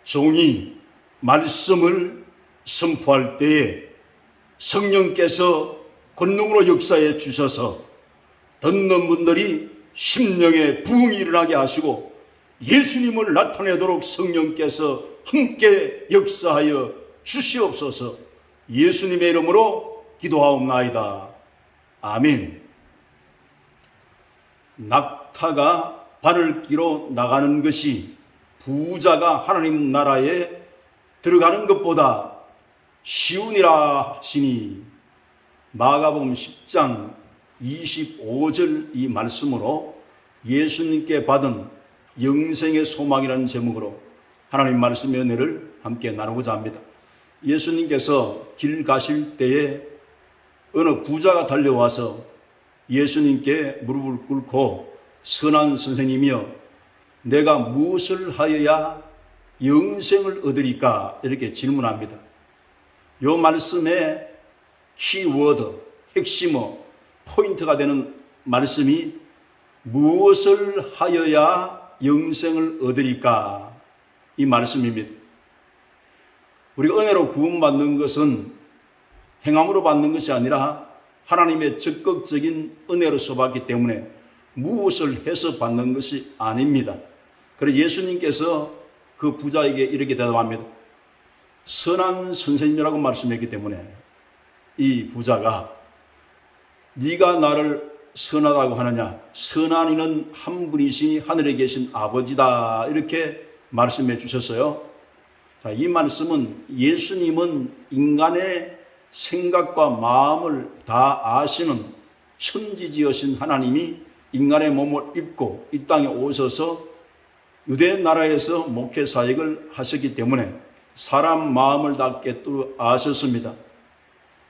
종이 말씀을 선포할 때에 성령께서 권능으로 역사해 주셔서 듣는 분들이 심령에 부흥이 일어나게 하시고 예수님을 나타내도록 성령께서 함께 역사하여 주시옵소서. 예수님의 이름으로 기도하옵나이다. 아멘. 낙타가 발을 끼러 나가는 것이 부자가 하나님 나라에 들어가는 것보다 쉬우니라 하시니, 마가복음 10장 25절 이 말씀으로 예수님께 받은 영생의 소망이라는 제목으로 하나님 말씀의 은혜를 함께 나누고자 합니다. 예수님께서 길 가실 때에 어느 부자가 달려와서 예수님께 무릎을 꿇고 선한 선생님이여, 내가 무엇을 하여야 영생을 얻으리까? 이렇게 질문합니다. 이 말씀의 키워드, 핵심어, 포인트가 되는 말씀이 무엇을 하여야 영생을 얻으리까? 이 말씀입니다. 우리가 은혜로 구원받는 것은 행함으로 받는 것이 아니라 하나님의 적극적인 은혜로서 받기 때문에 무엇을 해서 받는 것이 아닙니다. 그래서 예수님께서 그 부자에게 이렇게 대답합니다. 선한 선생님이라고 말씀했기 때문에 이 부자가 네가 나를 선하다고 하느냐? 선한 이는 한 분이시니 하늘에 계신 아버지다. 이렇게 말씀해 주셨어요. 자, 이 말씀은 예수님은 인간의 생각과 마음을 다 아시는 천지지으신 하나님이 인간의 몸을 입고 이 땅에 오셔서 유대 나라에서 목회 사역을 하셨기 때문에 사람 마음을 다 꿰뚫어 아셨습니다.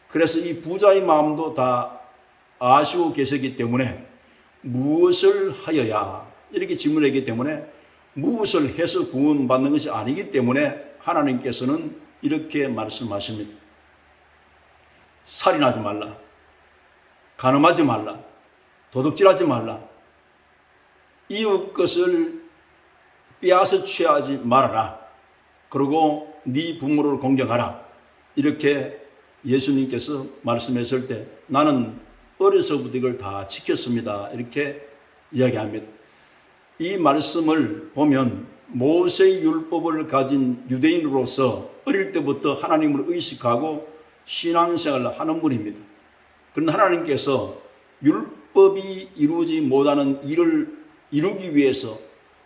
그래서 이 부자의 마음도 다 아시고 계셨기 때문에 무엇을 하여야, 이렇게 질문했기 때문에 무엇을 해서 구원받는 것이 아니기 때문에 하나님께서는 이렇게 말씀하십니다. 살인하지 말라, 간음하지 말라, 도둑질하지 말라, 이웃 것을 빼앗아 취하지 말아라, 그리고 네 부모를 공경하라. 이렇게 예수님께서 말씀했을 때 나는 어려서부터 이걸 다 지켰습니다. 이렇게 이야기합니다. 이 말씀을 보면 모세의 율법을 가진 유대인으로서 어릴 때부터 하나님을 의식하고 신앙생활을 하는 분입니다. 그런데 하나님께서 율법이 이루지 못하는 일을 이루기 위해서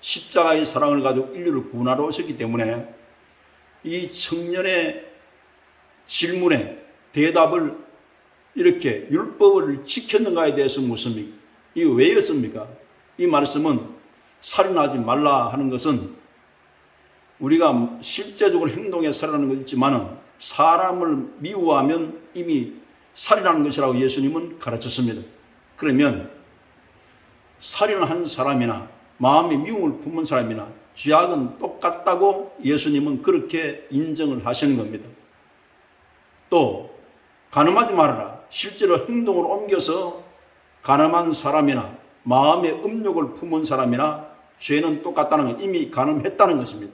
십자가의 사랑을 가지고 인류를 구원하러 오셨기 때문에 이 청년의 질문에 대답을 이렇게 율법을 지켰는가에 대해서 묻습니다. 이게 왜 이렇습니까? 이 말씀은 살인하지 말라 하는 것은 우리가 실제적으로 행동에 살아나는 것 있지만 사람을 미워하면 이미 살인하는 것이라고 예수님은 가르쳤습니다. 그러면 살인한 사람이나 마음에 미움을 품은 사람이나 죄악은 똑같다고 예수님은 그렇게 인정을 하시는 겁니다. 또 간음하지 말아라. 실제로 행동으로 옮겨서 간음한 사람이나 마음에 음욕을 품은 사람이나 죄는 똑같다는 건 이미 간음했다는 것입니다.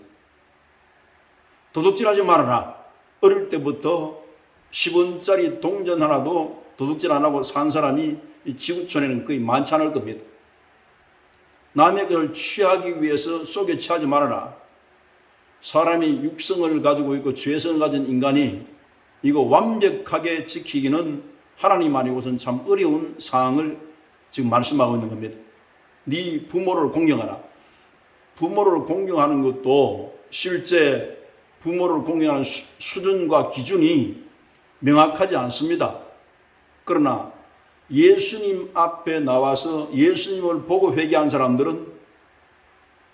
도둑질하지 말아라. 어릴 때부터 10원짜리 동전 하나도 도둑질 안 하고 산 사람이 이 지구촌에는 거의 많지 않을 겁니다. 남의 것을 취하기 위해서 속에 취하지 말아라. 사람이 육성을 가지고 있고 죄성을 가진 인간이 이거 완벽하게 지키기는 하나님 아니고서는 참 어려운 상황을 지금 말씀하고 있는 겁니다. 네 부모를 공경하라. 부모를 공경하는 것도 실제 부모를 공경하는 수준과 기준이 명확하지 않습니다. 그러나 예수님 앞에 나와서 예수님을 보고 회개한 사람들은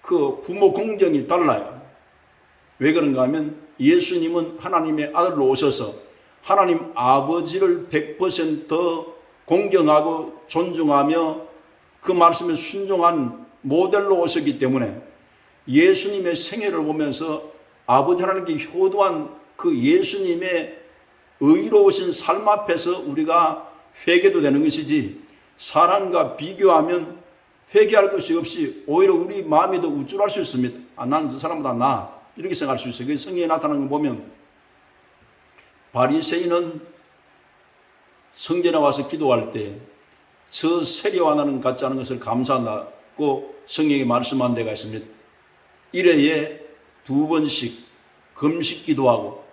그 부모 공경이 달라요. 왜 그런가 하면 예수님은 하나님의 아들로 오셔서 하나님 아버지를 100% 공경하고 존중하며 그 말씀에 순종한 모델로 오셨기 때문에 예수님의 생애를 보면서 아버지 하나님께 효도한 그 예수님의 의로우신 삶 앞에서 우리가 회개도 되는 것이지, 사람과 비교하면 회개할 것이 없이 오히려 우리 마음이 더 우쭐할 수 있습니다. 아, 나는 저 사람보다 나아. 이렇게 생각할 수 있어요. 그 성경에 나타나는 거 보면 바리새인은 성전에 와서 기도할 때 저 세례와 나는 같지 않은 것을 감사한다고 성경에 말씀한 데가 있습니다. 1회에 2번씩 금식 기도하고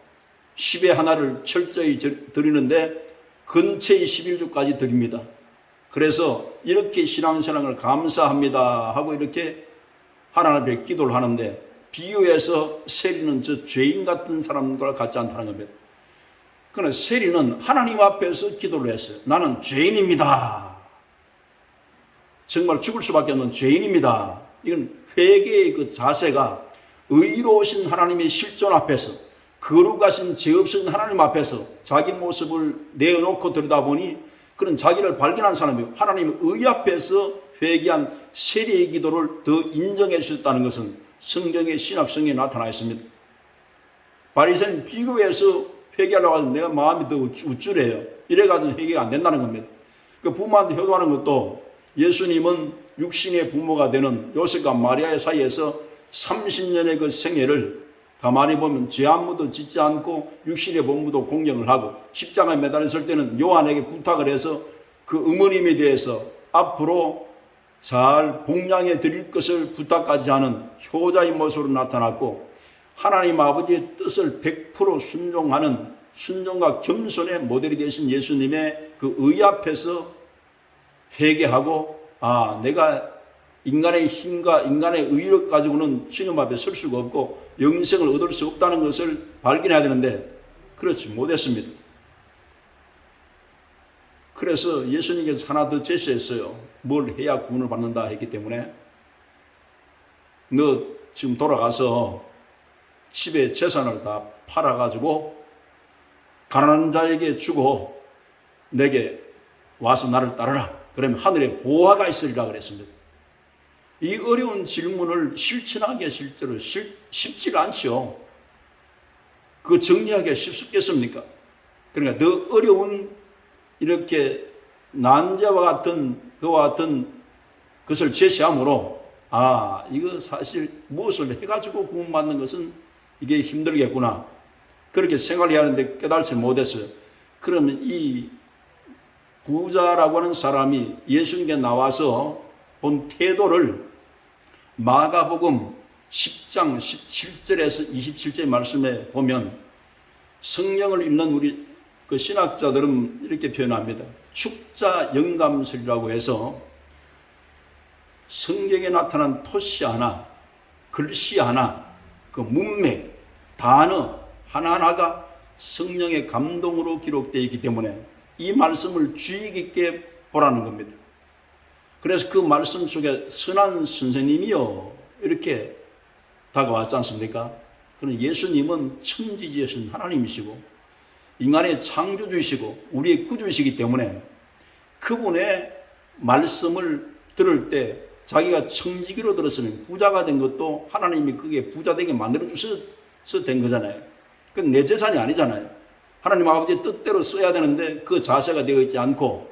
10의 하나를 철저히 드리는데 근처의 11조까지 드립니다. 그래서 이렇게 신앙생활을 감사합니다 하고 이렇게 하나님 앞에 기도를 하는데 비유해서 세리는 저 죄인 같은 사람과 같지 않다는 겁니다. 그러나 세리는 하나님 앞에서 기도를 했어요. 나는 죄인입니다. 정말 죽을 수밖에 없는 죄인입니다. 이건 회개의 그 자세가 의로우신 하나님의 실존 앞에서 거룩하신 죄 없으신 하나님 앞에서 자기 모습을 내어놓고 들여다보니 그런 자기를 발견한 사람이 하나님의 의 앞에서 회개한 세리의 기도를 더 인정해 주셨다는 것은 성경의 신약성에 나타나 있습니다. 바리새인 비교해서 회개하려고 하면 내가 마음이 더 우쭐해요. 이래가지고 회개가 안 된다는 겁니다. 그 부모한테 효도하는 것도 예수님은 육신의 부모가 되는 요셉과 마리아의 사이에서 30년의 그 생애를 가만히 보면 죄 한 무도 짓지 않고 육신의 본무도 공경을 하고 십자가에 매달렸을 때는 요한에게 부탁을 해서 그 어머님에 대해서 앞으로 잘 복양해 드릴 것을 부탁까지 하는 효자의 모습으로 나타났고 하나님 아버지의 뜻을 100% 순종하는 순종과 겸손의 모델이 되신 예수님의 그 의 앞에서 회개하고 내가 인간의 힘과 인간의 의력 가지고는 주님 앞에 설 수가 없고 영생을 얻을 수 없다는 것을 발견해야 되는데 그렇지 못했습니다. 그래서 예수님께서 하나 더 제시했어요. 뭘 해야 구원을 받는다 했기 때문에 너 지금 돌아가서 집에 재산을 다 팔아가지고 가난한 자에게 주고 내게 와서 나를 따르라. 그러면 하늘에 보화가 있으리라 그랬습니다. 이 어려운 질문을 실천하기가 실제로 쉽지가 않죠. 그거 정리하기가 쉽겠습니까? 그러니까 더 어려운 이렇게 난제와 같은 그와 같은 것을 제시함으로 이거 사실 무엇을 해가지고 구원받는 것은 이게 힘들겠구나. 그렇게 생각해야 하는데 깨달지 못했어요. 그러면 이 부자라고 하는 사람이 예수님께 나와서 본 태도를 마가복음 10장 17절에서 27절 말씀에 보면 성경을 읽는 우리 그 신학자들은 이렇게 표현합니다. 축자 영감설이라고 해서 성경에 나타난 토시 하나, 글씨 하나, 그 문맥, 단어 하나하나가 성령의 감동으로 기록되어 있기 때문에 이 말씀을 주의 깊게 보라는 겁니다. 그래서 그 말씀 속에 선한 선생님이요 이렇게 다가왔지 않습니까? 그는 예수님은 천지지으신 하나님이시고 인간의 창조주이시고 우리의 구주이시기 때문에 그분의 말씀을 들을 때 자기가 청지기로 들었으면 부자가 된 것도 하나님이 그게 부자되게 만들어 주셔서 된 거잖아요. 그건 내 재산이 아니잖아요. 하나님 아버지의 뜻대로 써야 되는데 그 자세가 되어 있지 않고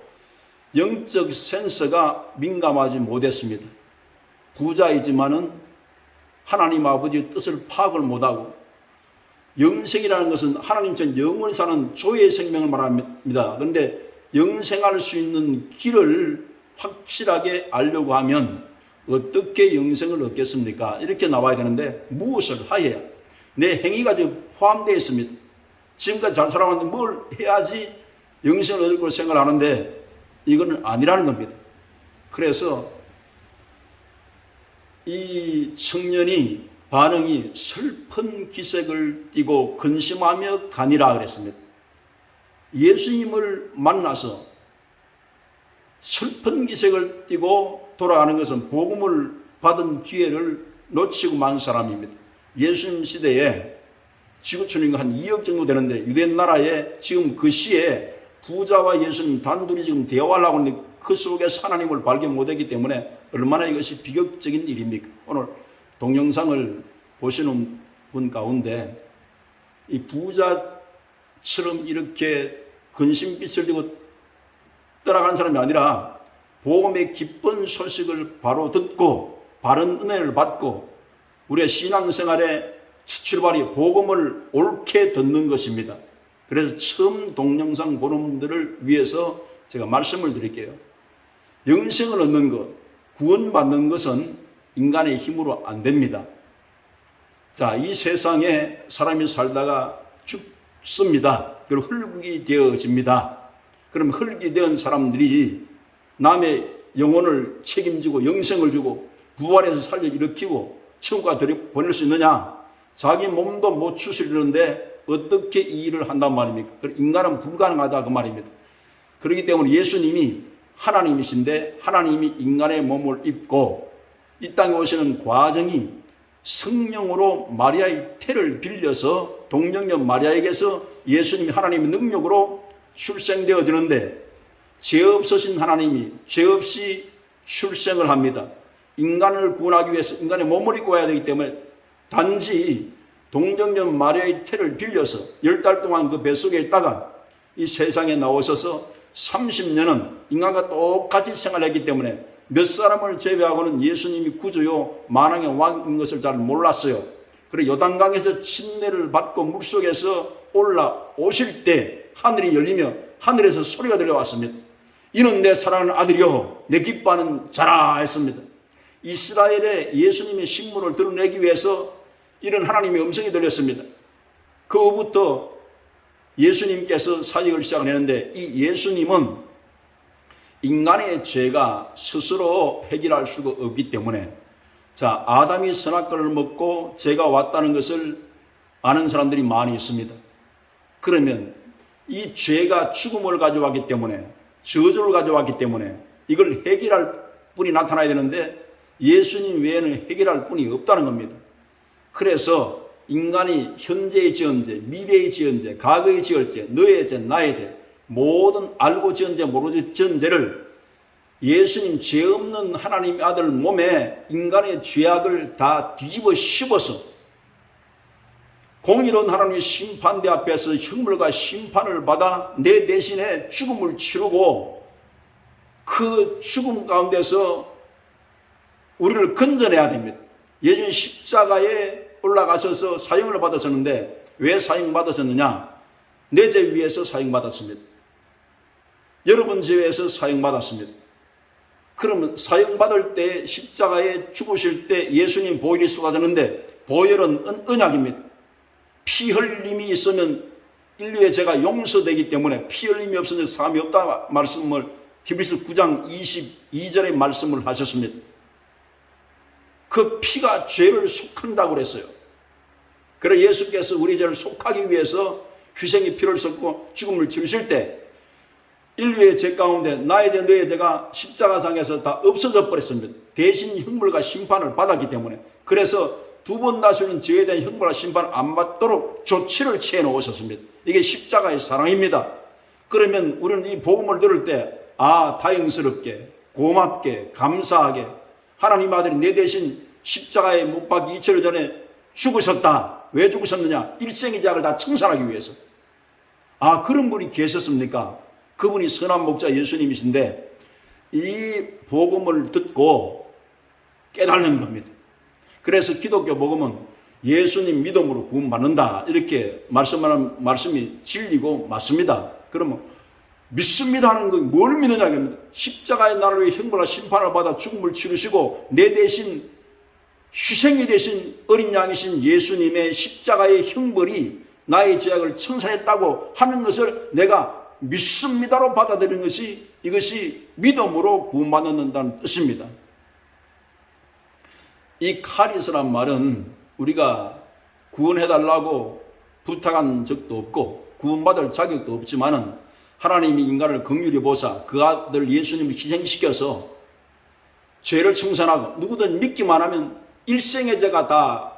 영적 센서가 민감하지 못했습니다. 부자이지만은 하나님 아버지의 뜻을 파악을 못하고 영생이라는 것은 하나님처럼 영원히 사는 조의 생명을 말합니다. 그런데 영생할 수 있는 길을 확실하게 알려고 하면 어떻게 영생을 얻겠습니까? 이렇게 나와야 되는데 무엇을 하여야 내 행위가 지금 포함되어 있습니다. 지금까지 잘 살아왔는데 뭘 해야지 영생을 얻을 걸 생각하는데 이건 아니라는 겁니다. 그래서 이 청년이 반응이 슬픈 기색을 띠고 근심하며 가니라 그랬습니다. 예수님을 만나서 슬픈 기색을 띠고 돌아가는 것은 복음을 받은 기회를 놓치고 만 사람입니다. 예수님 시대에 지구촌인가 한 2억 정도 되는데 유대 나라에 지금 그 시에 부자와 예수님 단둘이 지금 대화하려고 하는데 그 속에서 하나님을 발견 못했기 때문에 얼마나 이것이 비극적인 일입니까? 오늘 동영상을 보시는 분 가운데 이 부자처럼 이렇게 근심빛을 띠고 떠나간 사람이 아니라 복음의 기쁜 소식을 바로 듣고 바른 은혜를 받고 우리의 신앙생활에 출발이 복음을 옳게 듣는 것입니다. 그래서 처음 동영상 보는 분들을 위해서 제가 말씀을 드릴게요. 영생을 얻는 것, 구원받는 것은 인간의 힘으로 안 됩니다. 자, 이 세상에 사람이 살다가 죽습니다. 그리고 흙이 되어집니다. 그럼 흙이 된 사람들이 남의 영혼을 책임지고 영생을 주고 부활해서 살려 일으키고 천국가 보낼 수 있느냐? 자기 몸도 못 추스리는데 어떻게 이 일을 한단 말입니까? 인간은 불가능하다 그 말입니다. 그렇기 때문에 예수님이 하나님이신데 하나님이 인간의 몸을 입고 이 땅에 오시는 과정이 성령으로 마리아의 태를 빌려서 동정녀 마리아에게서 예수님이 하나님의 능력으로 출생되어지는데 죄 없으신 하나님이 죄 없이 출생을 합니다. 인간을 구원하기 위해서 인간의 몸을 입고 와야 되기 때문에 단지 동정녀 마리아의 태를 빌려서 10달 동안 그 뱃속에 있다가 이 세상에 나오셔서 30년은 인간과 똑같이 생활했기 때문에 몇 사람을 제외하고는 예수님이 구주요 만왕의 왕인 것을 잘 몰랐어요. 그리고 요단강에서 침례를 받고 물속에서 올라오실 때 하늘이 열리며 하늘에서 소리가 들려왔습니다. 이는 내 사랑하는 아들이요 내 기뻐하는 자라 했습니다. 이스라엘에 예수님의 신분을 드러내기 위해서 이런 하나님의 음성이 들렸습니다. 그 후부터 예수님께서 사역을 시작했는데 이 예수님은 인간의 죄가 스스로 해결할 수가 없기 때문에 자, 아담이 선악과를 먹고 죄가 왔다는 것을 아는 사람들이 많이 있습니다. 그러면 이 죄가 죽음을 가져왔기 때문에 저주를 가져왔기 때문에 이걸 해결할 분이 나타나야 되는데 예수님 외에는 해결할 분이 없다는 겁니다. 그래서 인간이 현재의 지은 죄, 미래의 지은 죄, 과거의 지을 죄, 너의 죄, 나의 죄 모든 알고 지은 죄, 모르고 지은 죄를 예수님 죄 없는 하나님의 아들 몸에 인간의 죄악을 다 뒤집어 씌워서 공의로운 하나님의 심판대 앞에서 형벌과 심판을 받아 내 대신에 죽음을 치르고 그 죽음 가운데서 우리를 건져내야 됩니다. 예전에 십자가에 올라가셔서 사형을 받으셨는데 왜 사형받으셨느냐? 내 죄 위에서 사형받았습니다. 여러분 죄 위에서 사형받았습니다. 그러면 사형받을 때 십자가에 죽으실 때 예수님 보혈이 쏟아졌는데 보혈은 언약입니다. 피 흘림이 있으면 인류의 죄가 용서되기 때문에 피 흘림이 없으면 사함이 없다 말씀을 히브리서 9장 22절의 말씀을 하셨습니다. 그 피가 죄를 속한다고 그랬어요. 그래서 예수께서 우리 죄를 속하기 위해서 희생의 피를 쏟고 죽음을 치르실 때 인류의 죄 가운데 나의 죄 너의 죄가 십자가상에서 다 없어져 버렸습니다. 대신 형벌과 심판을 받았기 때문에. 그래서 두 번 다시는 죄에 대한 형벌과 심판을 안 받도록 조치를 취해 놓으셨습니다. 이게 십자가의 사랑입니다. 그러면 우리는 이 복음을 들을 때 다행스럽게 고맙게 감사하게 하나님 아들이 내 대신 십자가에 못 박기 2000년 전에 죽으셨다. 왜 죽으셨느냐? 일생의 죄악을 다 청산하기 위해서. 그런 분이 계셨습니까? 그분이 선한 목자 예수님이신데 이 복음을 듣고 깨달는 겁니다. 그래서 기독교 복음은 예수님 믿음으로 구원받는다 이렇게 말씀하는 말씀이 진리고 맞습니다. 그러면 믿습니다 하는 건 뭘 믿느냐? 십자가의 나를 위해 형벌과 심판을 받아 죽음을 치르시고 내 대신 희생이 되신 어린 양이신 예수님의 십자가의 형벌이 나의 죄악을 청산했다고 하는 것을 내가 믿습니다로 받아들이는 것이 이것이 믿음으로 구원받는다는 뜻입니다. 이 카리스란 말은 우리가 구원해달라고 부탁한 적도 없고 구원받을 자격도 없지만은 하나님이 인간을 긍휼히 보사 그 아들 예수님을 희생시켜서 죄를 청산하고 누구든 믿기만 하면 일생의 죄가 다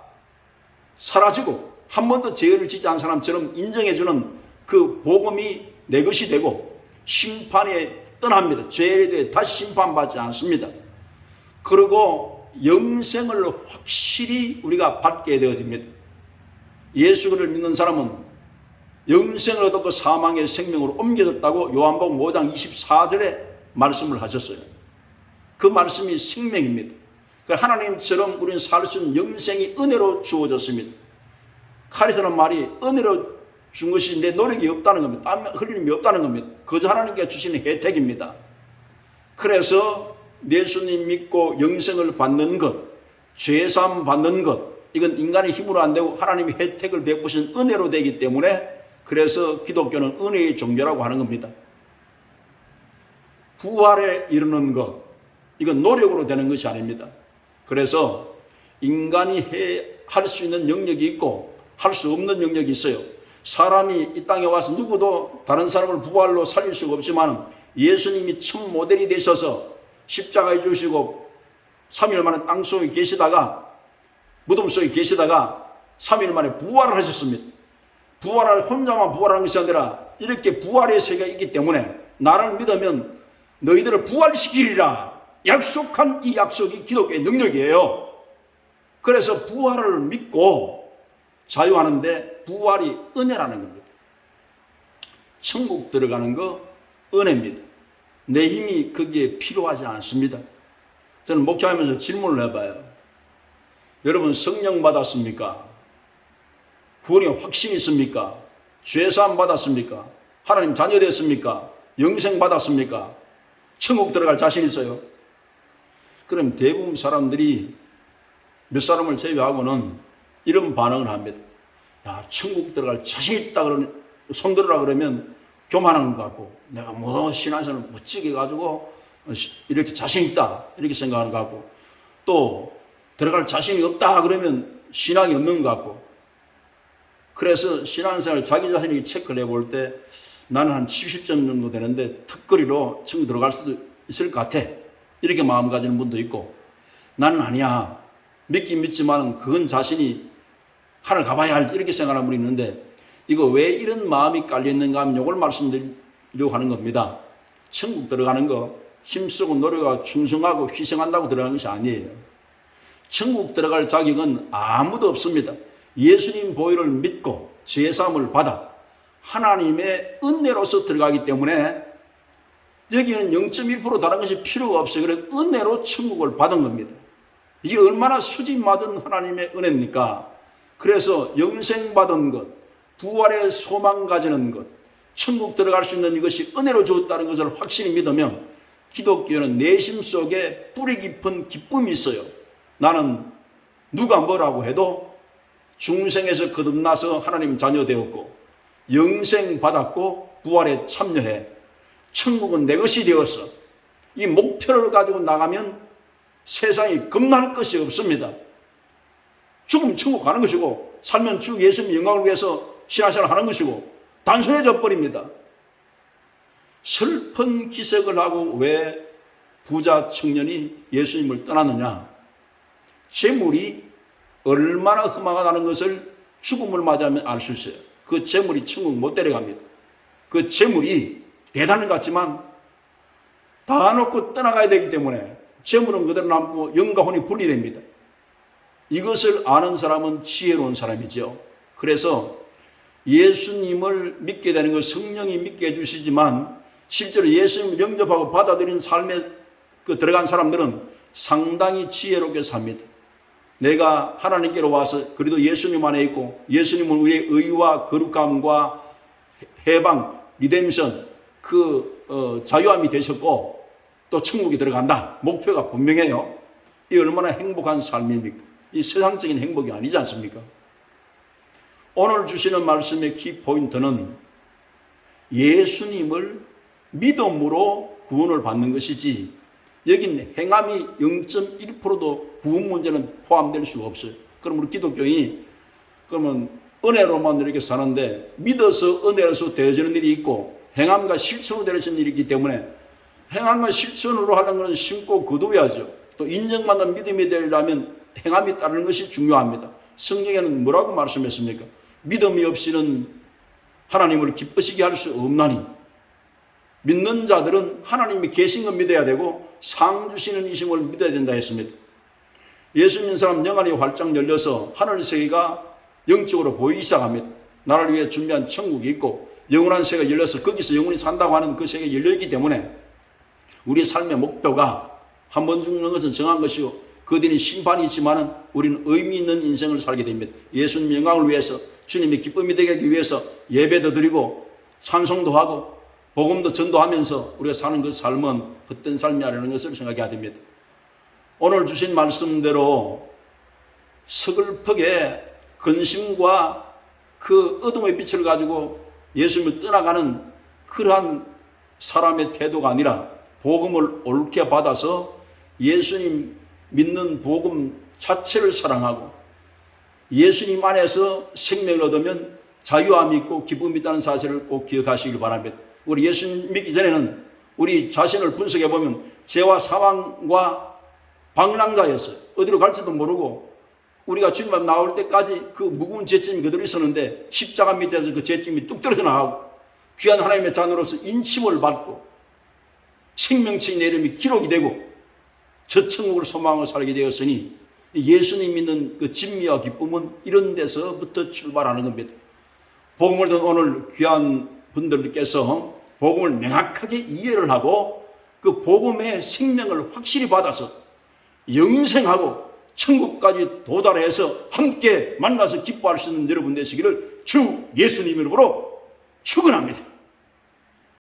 사라지고 한 번도 죄를 짓지 않은 사람처럼 인정해주는 그 복음이 내 것이 되고 심판에 떠납니다. 죄에 대해 다시 심판받지 않습니다. 그리고 영생을 확실히 우리가 받게 되어집니다. 예수를 믿는 사람은 영생을 얻었고 사망의 생명으로 옮겨졌다고 요한복음 5장 24절에 말씀을 하셨어요. 그 말씀이 생명입니다. 하나님처럼 우리는 살 수 있는 영생이 은혜로 주어졌습니다. 카리스라는 말이 은혜로 준 것이 내 노력이 없다는 겁니다. 땀 흘림이 없다는 겁니다. 그저 하나님께 주시는 혜택입니다. 그래서 예수님 믿고 영생을 받는 것, 죄사함 받는 것, 이건 인간의 힘으로 안 되고 하나님이 혜택을 베푸신 은혜로 되기 때문에 그래서 기독교는 은혜의 종교라고 하는 겁니다. 부활에 이르는 것, 이건 노력으로 되는 것이 아닙니다. 그래서 인간이 할 수 있는 영역이 있고 할 수 없는 영역이 있어요. 사람이 이 땅에 와서 누구도 다른 사람을 부활로 살릴 수가 없지만 예수님이 첫 모델이 되셔서 십자가에 죽으시고 3일 만에 땅속에 계시다가 무덤 속에 계시다가 3일 만에 부활을 하셨습니다. 부활을 혼자만 부활하는 것이 아니라 이렇게 부활의 세계가 있기 때문에 나를 믿으면 너희들을 부활시키리라 약속한 이 약속이 기독교의 능력이에요. 그래서 부활을 믿고 자유하는데 부활이 은혜라는 겁니다. 천국 들어가는 거 은혜입니다. 내 힘이 거기에 필요하지 않습니다. 저는 목회하면서 질문을 해봐요. 여러분 성령 받았습니까? 구원의 확신이 있습니까? 죄사함 받았습니까? 하나님 자녀 됐습니까? 영생 받았습니까? 천국 들어갈 자신 있어요? 그럼 대부분 사람들이 몇 사람을 제외하고는 이런 반응을 합니다. 야, 천국 들어갈 자신 있다 그러면 손들으라 그러면 교만한 것 같고 내가 뭐 신앙생활을 멋지게 가지고 이렇게 자신 있다 이렇게 생각하는 것 같고 또 들어갈 자신이 없다 그러면 신앙이 없는 것 같고 그래서 신앙생활 자기 자신이 체크를 해볼 때 나는 한 70점 정도 되는데 턱걸이로 천국 들어갈 수도 있을 것 같아 이렇게 마음 가지는 분도 있고 나는 아니야 믿긴 믿지만 그건 자신이 하늘 가봐야 알지 이렇게 생각하는 분이 있는데 이거 왜 이런 마음이 깔려있는가 하면 이걸 말씀드리려고 하는 겁니다. 천국 들어가는 거 힘쓰고 노력하고 충성하고 희생한다고 들어가는 것이 아니에요. 천국 들어갈 자격은 아무도 없습니다. 예수님 보혈을 믿고 죄사함을 받아 하나님의 은혜로서 들어가기 때문에 여기는 0.1% 다른 것이 필요가 없어요. 그래서 은혜로 천국을 받은 겁니다. 이게 얼마나 수지맞은 하나님의 은혜입니까? 그래서 영생 받은 것, 부활의 소망 가지는 것, 천국 들어갈 수 있는 이것이 은혜로 주었다는 것을 확실히 믿으면 기독교는 내심 속에 뿌리 깊은 기쁨이 있어요. 나는 누가 뭐라고 해도 중생에서 거듭나서 하나님 자녀 되었고 영생 받았고 부활에 참여해 천국은 내 것이 되어서 이 목표를 가지고 나가면 세상에 겁날 것이 없습니다. 죽으면 천국 가는 것이고 살면 주 예수님 영광을 위해서 신앙생활을 하는 것이고 단순해져 버립니다. 슬픈 기색을 하고 왜 부자 청년이 예수님을 떠났느냐? 재물이 얼마나 흠악하다는 것을 죽음을 맞이하면 알 수 있어요. 그 재물이 천국 못 데려갑니다. 그 재물이 대단한 것 같지만 다 놓고 떠나가야 되기 때문에 재물은 그대로 남고 영과 혼이 분리됩니다. 이것을 아는 사람은 지혜로운 사람이죠. 그래서 예수님을 믿게 되는 것 성령이 믿게 해주시지만 실제로 예수님을 영접하고 받아들인 삶에 들어간 사람들은 상당히 지혜롭게 삽니다. 내가 하나님께로 와서 그래도 예수님 안에 있고 예수님은 우리의 의와 거룩함과 해방, 리뎀션 자유함이 되셨고 또 천국에 들어간다. 목표가 분명해요. 이 얼마나 행복한 삶입니까? 이 세상적인 행복이 아니지 않습니까? 오늘 주시는 말씀의 키포인트는 예수님을 믿음으로 구원을 받는 것이지 여긴 행함이 0.1%도 구원 문제는 포함될 수가 없어요. 그럼 우리 기독교인이 그러면 은혜로만 이렇게 사는데 믿어서 은혜로서 되어지는 일이 있고 행함과 실천으로 되어지는 일이 있기 때문에 행함과 실천으로 하는 것은 심고 거두어야죠. 또 인정받는 믿음이 되려면 행함이 따르는 것이 중요합니다. 성경에는 뭐라고 말씀했습니까? 믿음이 없이는 하나님을 기쁘시게 할 수 없나니 믿는 자들은 하나님이 계신 것 믿어야 되고 상 주시는 이심을 믿어야 된다 했습니다. 예수 믿는 사람 영안이 활짝 열려서 하늘 세계가 영적으로 보이기 시작합니다. 나를 위해 준비한 천국이 있고 영원한 세계가 열려서 거기서 영원히 산다고 하는 그 세계가 열려있기 때문에 우리 삶의 목표가 한 번 죽는 것은 정한 것이고 그들이 심판이 있지만은 우리는 의미 있는 인생을 살게 됩니다. 예수님 영광을 위해서, 주님의 기쁨이 되게 하기 위해서 예배도 드리고 찬송도 하고 복음도 전도하면서 우리가 사는 그 삶은 헛된 삶이 아니라는 것을 생각해야 됩니다. 오늘 주신 말씀대로 서글프게 근심과 그 어둠의 빛을 가지고 예수님을 떠나가는 그러한 사람의 태도가 아니라 복음을 옳게 받아서 예수님 믿는 복음 자체를 사랑하고 예수님 안에서 생명을 얻으면 자유함이 있고 기쁨이 있다는 사실을 꼭 기억하시길 바랍니다. 우리 예수님 믿기 전에는 우리 자신을 분석해 보면 죄와 사망과 방랑자였어요. 어디로 갈지도 모르고 우리가 주님 앞에 나올 때까지 그 무거운 죄짐이 그대로 있었는데 십자가 밑에서 그 죄짐이 뚝 떨어져 나가고 귀한 하나님의 자녀로서 인침을 받고 생명책의 이름이 기록이 되고 저 천국을 소망을 살게 되었으니 예수님 믿는 그 진미와 기쁨은 이런 데서부터 출발하는 겁니다. 복음을 듣는 오늘 귀한 분들께서 복음을 명확하게 이해를 하고 그 복음의 생명을 확실히 받아서 영생하고 천국까지 도달해서 함께 만나서 기뻐할 수 있는 여러분 되시기를 주 예수님 이름으로 축원합니다.